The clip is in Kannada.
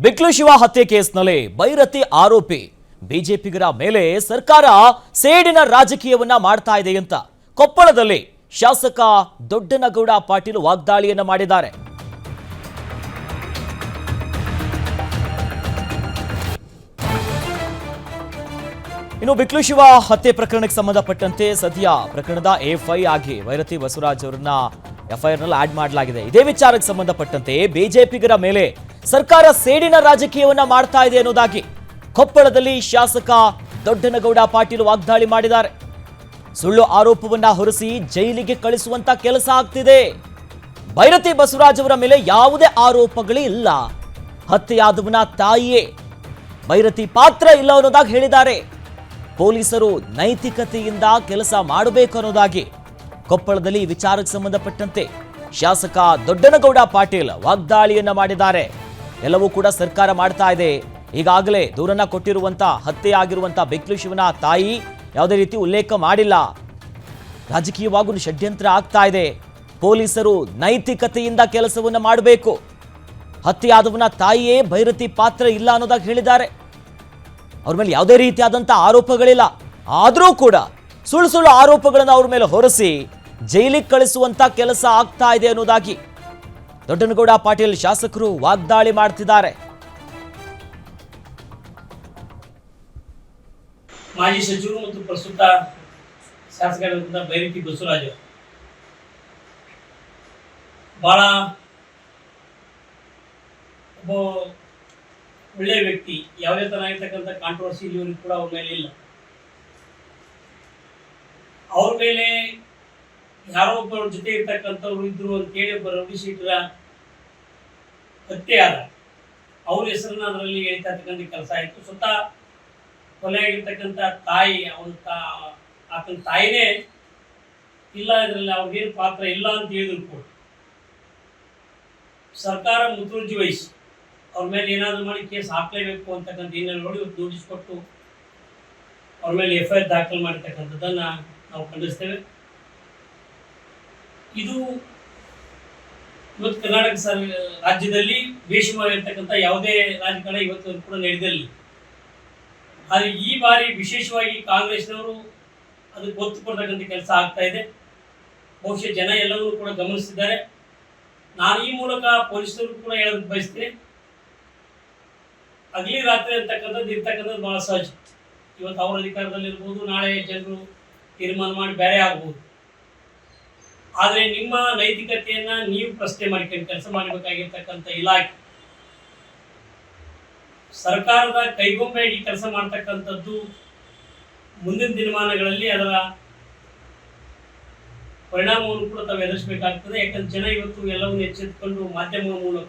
ಬಿಕ್ಲು ಶಿವ ಹತ್ಯೆ ಕೇಸ್ನಲ್ಲಿ ಭೈರತಿ ಆರೋಪಿ ಬಿಜೆಪಿಗರ ಮೇಲೆ ಸರ್ಕಾರ ಸೇಡಿನ ರಾಜಕೀಯವನ್ನ ಮಾಡ್ತಾ ಇದೆ ಅಂತ ಕೊಪ್ಪಳದಲ್ಲಿ ಶಾಸಕ ದೊಡ್ಡನಗೌಡ ಪಾಟೀಲ್ ವಾಗ್ದಾಳಿಯನ್ನ ಮಾಡಿದ್ದಾರೆ. ಇನ್ನು ಬಿಕ್ಲು ಶಿವ ಹತ್ಯೆ ಪ್ರಕರಣಕ್ಕೆ ಸಂಬಂಧಪಟ್ಟಂತೆ ಸದ್ಯ ಪ್ರಕರಣದ ಎಫ್ಐ ಆಗಿ ಭೈರತಿ ಬಸವರಾಜ್ ಅವರನ್ನ ಎಫ್ಐಆರ್ ನಲ್ಲಿ ಆಡ್ ಮಾಡಲಾಗಿದೆ. ಇದೇ ವಿಚಾರಕ್ಕೆ ಸಂಬಂಧಪಟ್ಟಂತೆ ಬಿಜೆಪಿಗರ ಮೇಲೆ ಸರ್ಕಾರ ಸೇಡಿನ ರಾಜಕೀಯವನ್ನ ಮಾಡ್ತಾ ಇದೆ ಅನ್ನೋದಾಗಿ ಕೊಪ್ಪಳದಲ್ಲಿ ಶಾಸಕ ದೊಡ್ಡನಗೌಡ ಪಾಟೀಲ್ ವಾಗ್ದಾಳಿ ಮಾಡಿದ್ದಾರೆ. ಸುಳ್ಳು ಆರೋಪವನ್ನ ಹೊರಿಸಿ ಜೈಲಿಗೆ ಕಳಿಸುವಂತ ಕೆಲಸ ಆಗ್ತಿದೆ. ಭೈರತಿ ಬಸವರಾಜ್ ಅವರ ಮೇಲೆ ಯಾವುದೇ ಆರೋಪಗಳೇ ಇಲ್ಲ. ಹತ್ಯೆಯಾದವನ ತಾಯಿಯೇ ಭೈರತಿ ಪಾತ್ರ ಇಲ್ಲ ಅನ್ನೋದಾಗಿ ಹೇಳಿದ್ದಾರೆ. ಪೊಲೀಸರು ನೈತಿಕತೆಯಿಂದ ಕೆಲಸ ಮಾಡಬೇಕು ಅನ್ನೋದಾಗಿ ಕೊಪ್ಪಳದಲ್ಲಿ ಈ ವಿಚಾರಕ್ಕೆ ಸಂಬಂಧಪಟ್ಟಂತೆ ಶಾಸಕ ದೊಡ್ಡನಗೌಡ ಪಾಟೀಲ್ ವಾಗ್ದಾಳಿಯನ್ನ ಮಾಡಿದ್ದಾರೆ. ಎಲ್ಲವೂ ಕೂಡ ಸರ್ಕಾರ ಮಾಡ್ತಾ ಇದೆ. ಈಗಾಗಲೇ ದೂರನ್ನ ಕೊಟ್ಟಿರುವಂತ ಹತ್ಯೆ ಆಗಿರುವಂತ ಬಿಕ್ಲು ಶಿವನ ತಾಯಿ ಯಾವುದೇ ರೀತಿ ಉಲ್ಲೇಖ ಮಾಡಿಲ್ಲ. ರಾಜಕೀಯವಾಗೂ ಷಡ್ಯಂತ್ರ ಆಗ್ತಾ ಇದೆ. ಪೊಲೀಸರು ನೈತಿಕತೆಯಿಂದ ಕೆಲಸವನ್ನ ಮಾಡಬೇಕು. ಹತ್ಯೆಯಾದವನ ತಾಯಿಯೇ ಭೈರತಿ ಪಾತ್ರ ಇಲ್ಲ ಅನ್ನೋದಾಗಿ ಹೇಳಿದ್ದಾರೆ. ಅವ್ರ ಮೇಲೆ ಯಾವುದೇ ರೀತಿಯಾದಂಥ ಆರೋಪಗಳಿಲ್ಲ. ಆದರೂ ಕೂಡ ಸುಳ್ಳು ಸುಳ್ಳು ಆರೋಪಗಳನ್ನು ಅವ್ರ ಮೇಲೆ ಹೊರಿಸಿ ಜೈಲಿಗೆ ಕಳಿಸುವಂತ ಕೆಲಸ ಆಗ್ತಾ ಇದೆ ಅನ್ನೋದಾಗಿ ದೊಡ್ಡನಗೌಡ ಪಾಟೀಲ್ ಶಾಸಕರು ವಾಗ್ದಾಳಿ ಮಾಡ್ತಿದ್ದಾರೆ. ಮಾಜಿ ಸಚಿವರು ಮತ್ತು ಪ್ರಸ್ತುತ ಶಾಸಕರಾದಂಥ ಭೈರತಿ ಬಸವರಾಜ್ ಬಹಳ ಒಬ್ಬ ಒಳ್ಳೆಯ ವ್ಯಕ್ತಿ. ಯಾವುದೇ ತರನಾಗಿರ್ತಕ್ಕಂಥ ಕಾಂಟ್ರವರ್ಸಿ ಇಲ್ಲಿವರೆಗೂ ಕೂಡ ಅವ್ರ ಮೇಲೆ ಇಲ್ಲ. ಅವ್ರ ಮೇಲೆ ಯಾರೋ ಒಬ್ಬರ ಜೊತೆ ಇರ್ತಕ್ಕಂಥವ್ರು ಇದ್ರು ಅಂತೇಳಿ ಒಬ್ಬ ರೌಡಿ ಶೀಟರ ಹತ್ಯೆ ಆದ ಅವ್ರ ಹೆಸರನ್ನ ಅದರಲ್ಲಿ ಹೇಳ್ತಾ ಇರ್ತಕ್ಕಂಥ ಕೆಲಸ ಆಯಿತು. ಸ್ವತಃ ಕೊಲೆಯಾಗಿರ್ತಕ್ಕಂಥ ತಾಯಿ ಆತನ ತಾಯಿನೇ ಇಲ್ಲ, ಇದರಲ್ಲಿ ಅವ್ರಿಗೇನು ಪಾತ್ರ ಇಲ್ಲ ಅಂತ ಹೇಳಿದ್ರು ಕೂಡ ಸರ್ಕಾರ ಮುತುವರ್ಜಿ ವಹಿಸಿ ಅವ್ರ ಮೇಲೆ ಏನಾದರೂ ಮಾಡಿ ಕೇಸ್ ಹಾಕಲೇಬೇಕು ಅಂತಕ್ಕಂಥ ಏನಾದ್ರು ನೋಡಿ ನೋಟಿಸ್ ಕೊಟ್ಟು ಅವ್ರ ಮೇಲೆ ಎಫ್ಐಆರ್ ದಾಖಲು ಮಾಡಿರ್ತಕ್ಕಂಥದ್ದನ್ನ ನಾವು ಖಂಡಿಸ್ತೇವೆ. ಇದು ಇವತ್ತು ಕರ್ನಾಟಕ ರಾಜ್ಯದಲ್ಲಿ ಬೇಷವಾಗಿರ್ತಕ್ಕಂಥ ಯಾವುದೇ ರಾಜಕಾರಣ ಇವತ್ತು ಕೂಡ ನಡೆದಿರಲಿ. ಆದರೆ ಈ ಬಾರಿ ವಿಶೇಷವಾಗಿ ಕಾಂಗ್ರೆಸ್ನವರು ಅದಕ್ಕೆ ಒತ್ತು ಕೊಡ್ತಕ್ಕಂಥ ಕೆಲಸ ಆಗ್ತಾ ಇದೆ. ಬಹುಶಃ ಜನ ಎಲ್ಲವನ್ನೂ ಕೂಡ ಗಮನಿಸಿದ್ದಾರೆ. ನಾನು ಈ ಮೂಲಕ ಪೊಲೀಸರು ಕೂಡ ಹೇಳೋದಕ್ಕೆ ಬಯಸ್ತೇನೆ, ಹಗಲಿ ರಾತ್ರಿ ಅಂತಕ್ಕಂಥದ್ದು ಇರ್ತಕ್ಕಂಥದ್ದು ಬಹಳ ಸಹಜ. ಇವತ್ತು ಅವ್ರ ಅಧಿಕಾರದಲ್ಲಿರ್ಬೋದು, ನಾಳೆ ಜನರು ತೀರ್ಮಾನ ಮಾಡಿ ಬೇರೆ ಆಗ್ಬೋದು. ಆದರೆ ನಿಮ್ಮ ನೈತಿಕತೆಯನ್ನ ನೀವು ಪ್ರಶ್ನೆ ಮಾಡಿಕೊಂಡು ಕೆಲಸ ಮಾಡಬೇಕಾಗಿರ್ತಕ್ಕಂಥ ಇಲಾಖೆ ಸರ್ಕಾರದ ಕೈಗೊಂಬೆಯಾಗಿ ಕೆಲಸ ಮಾಡ್ತಕ್ಕಂಥದ್ದು ಮುಂದಿನ ದಿನಮಾನಗಳಲ್ಲಿ ಅದರ ಪರಿಣಾಮವನ್ನು ಕೂಡ ತಾವು ಎದುರಿಸಬೇಕಾಗ್ತದೆ. ಯಾಕಂದ್ರೆ ಜನ ಇವತ್ತು ಎಲ್ಲವನ್ನು ಎಚ್ಚೆತ್ತುಕೊಂಡು ಮಾಧ್ಯಮಗಳ ಮೂಲಕ